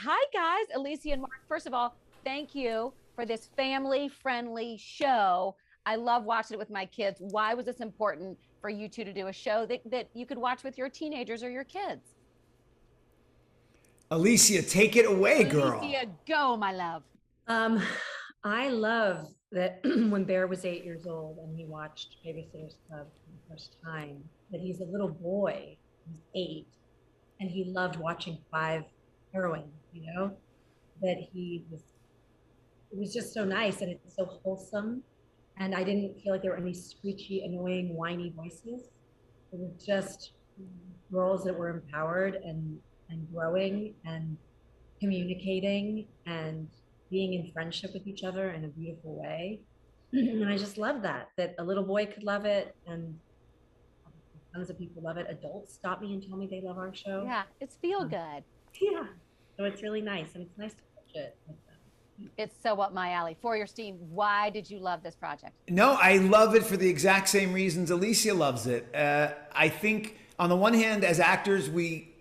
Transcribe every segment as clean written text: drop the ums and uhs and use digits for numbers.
Hi, guys. Alicia and Mark. First of all, thank you for this family-friendly show. I love watching it with my kids. Why was this important for you two to do a show that you could watch with your teenagers or your kids? Alicia, take it away, girl. Alicia, go, my love. Um, I love that when Bear was 8 years old and he watched Babysitters Club for the first time, that he's a little boy, he's 8, and he loved watching five heroines, that it was just so nice and it's so wholesome. And I didn't feel like there were any screechy, annoying, whiny voices. It was just girls that were empowered and growing and communicating and being in friendship with each other in a beautiful way. And I just love that a little boy could love it and tons of people love it. Adults stop me and tell me they love our show. Yeah, it's feel good. Yeah. So it's really nice. And it's nice to watch it with them. It's so up my alley. Feuerstein, why did you love this project? No, I love it for the exact same reasons Alicia loves it. I think, on the one hand, as actors, we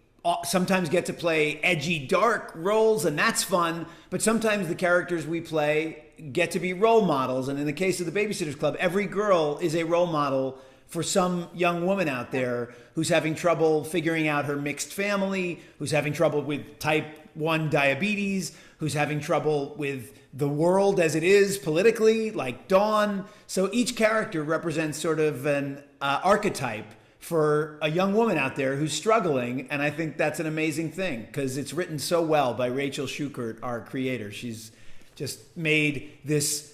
sometimes get to play edgy, dark roles, and that's fun. But sometimes the characters we play get to be role models. And in the case of the Babysitters Club, every girl is a role model for some young woman out there who's having trouble figuring out her mixed family, who's having trouble with type 1 diabetes, who's having trouble with the world as it is politically, like Dawn. So each character represents sort of an archetype for a young woman out there who's struggling. And I think that's an amazing thing because it's written so well by Rachel Schukert, our creator. She's just made this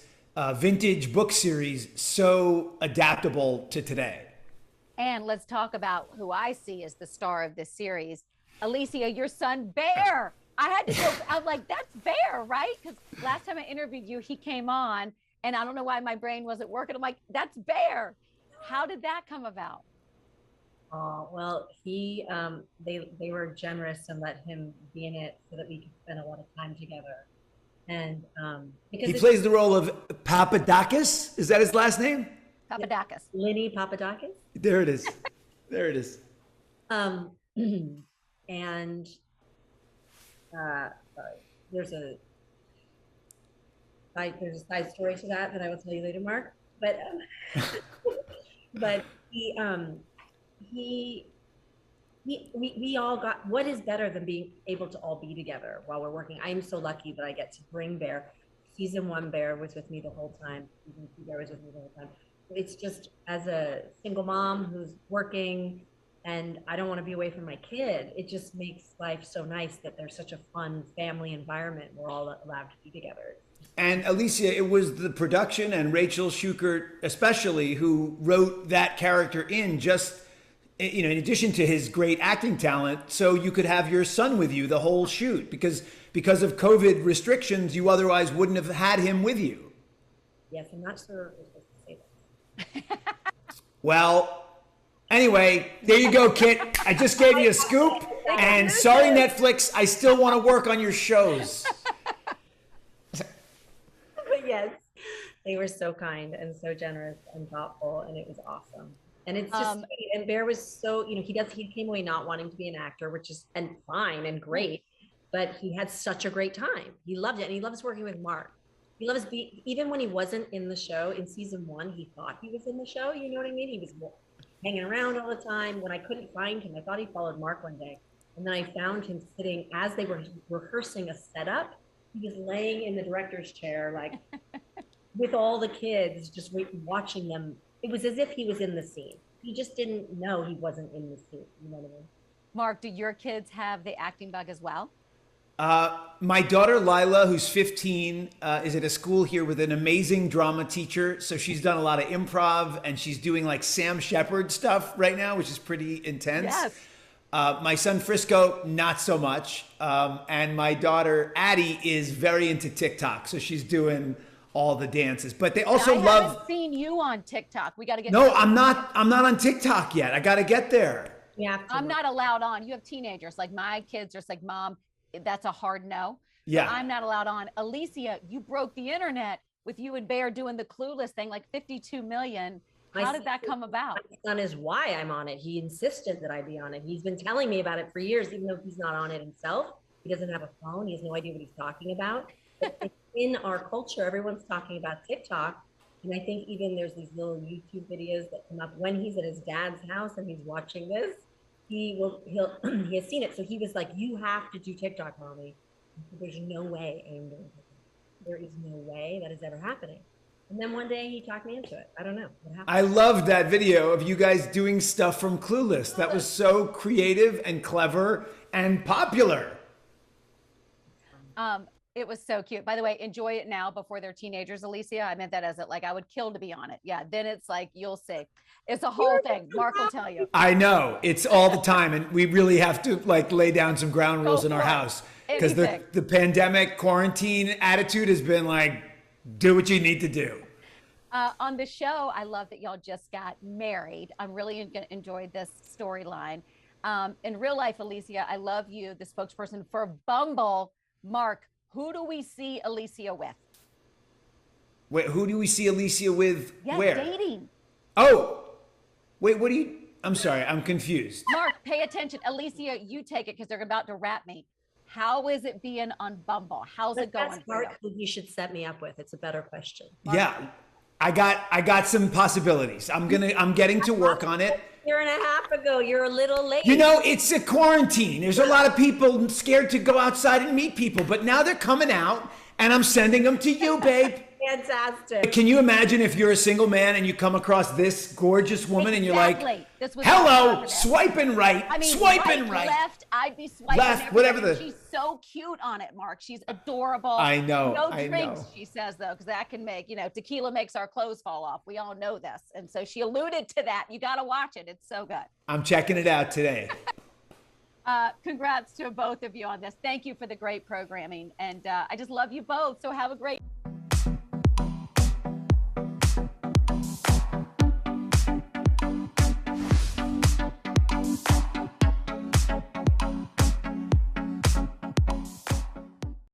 vintage book series so adaptable to today. And let's talk about who I see as the star of this series. Alicia, your son, Bear. I had to go, I'm like, that's Bear, right? Because last time I interviewed you, he came on, and I don't know why my brain wasn't working. I'm like, that's Bear. How did that come about? Oh, well, they were generous and let him be in it so that we could spend a lot of time together. And because he plays the role of Papadakis. Is that his last name? Papadakis. Lenny Papadakis. There it is. There it is. And sorry, there's a side story to that I will tell you later, Mark. But but we all got, what is better than being able to all be together while we're working? I am so lucky that I get to bring Bear. Season 1, Bear was with me the whole time. Season 2, Bear was with me the whole time. It's just, as a single mom who's working and I don't want to be away from my kid, it just makes life so nice that there's such a fun family environment. We're all allowed to be together. And Alicia, it was the production and Rachel Schukert especially who wrote that character in just, in addition to his great acting talent, so you could have your son with you the whole shoot because of COVID restrictions, you otherwise wouldn't have had him with you. Yes, I'm not sure if we're supposed to say that. Well, anyway, there you go, Kit. I just gave you a scoop, and sorry, Netflix, I still want to work on your shows. But yes, they were so kind and so generous and thoughtful, and it was awesome. And it's just sweet. And Bear was so, he came away not wanting to be an actor, which is and fine and great, but he had such a great time. He loved it, and he loves working with Mark. He loves even when he wasn't in the show in season 1, he thought he was in the show. You know what I mean? He was hanging around all the time. When I couldn't find him, I thought he followed Mark one day, and then I found him sitting as they were rehearsing a setup. He was laying in the director's chair, like with all the kids, just watching them. It was as if he was in the scene. He just didn't know he wasn't in the scene. You know what I mean? Mark, do your kids have the acting bug as well? My daughter Lila, who's 15, is at a school here with an amazing drama teacher. So she's done a lot of improv and she's doing like Sam Shepard stuff right now, which is pretty intense. Yes. My son Frisco, not so much. And my daughter Addie is very into TikTok. So she's doing all the dances, but they also I haven't seen you on TikTok. We got to get. No, I'm not on TikTok yet. I got to get there. Yeah. I'm not allowed on. You have teenagers. Like my kids are just like, Mom, that's a hard no. Yeah. So I'm not allowed on. Alicia, you broke the internet with you and Bear doing the Clueless thing, like 52 million. How did that come about? My son is why I'm on it. He insisted that I be on it. He's been telling me about it for years, even though he's not on it himself. He doesn't have a phone. He has no idea what he's talking about. But in our culture, everyone's talking about TikTok. And I think even there's these little YouTube videos that come up when he's at his dad's house and he's watching this. He has seen it. So he was like, you have to do TikTok, mommy. There's no way I'm doing TikTok. There is no way that is ever happening. And then one day he talked me into it. I don't know what happened. I loved that video of you guys doing stuff from Clueless. That was so creative and clever and popular. It was so cute. By the way, enjoy it now before they're teenagers, Alicia. I meant that as it like I would kill to be on it. Yeah, then it's like you'll see. It's a whole thing. Mark will tell you. I know. It's all the time. And we really have to like lay down some ground rules in our house. Because the pandemic quarantine attitude has been like, do what you need to do. On the show, I love that y'all just got married. I'm really going to enjoy this storyline. In real life, Alicia, I love you, the spokesperson for Bumble. Mark, who do we see Alicia with? Wait, who do we see Alicia with? Yeah, where? dating. Oh, wait, what do you, I'm sorry, I'm confused. Mark, pay attention. Alicia, you take it because they're about to wrap me. How is it being on Bumble? How's it going? That's Mark who you should set me up with. It's a better question. Mark. Yeah, I got some possibilities. I'm getting to work on it. A year and a half ago, you're a little late. You know, it's a quarantine. There's a lot of people scared to go outside and meet people, but now they're coming out and I'm sending them to you, babe. Fantastic. Can you imagine if you're a single man and you come across this gorgeous woman and you're like, this was hello, swiping right, I mean, swiping right. Left, I'd be swiping left, whatever the. She's so cute on it, Mark. She's adorable. I know. No I drinks, know. she says, though, because that can make, tequila makes our clothes fall off. We all know this. And so she alluded to that. You got to watch it. It's so good. I'm checking it out today. Congrats to both of you on this. Thank you for the great programming. And I just love you both. So have a great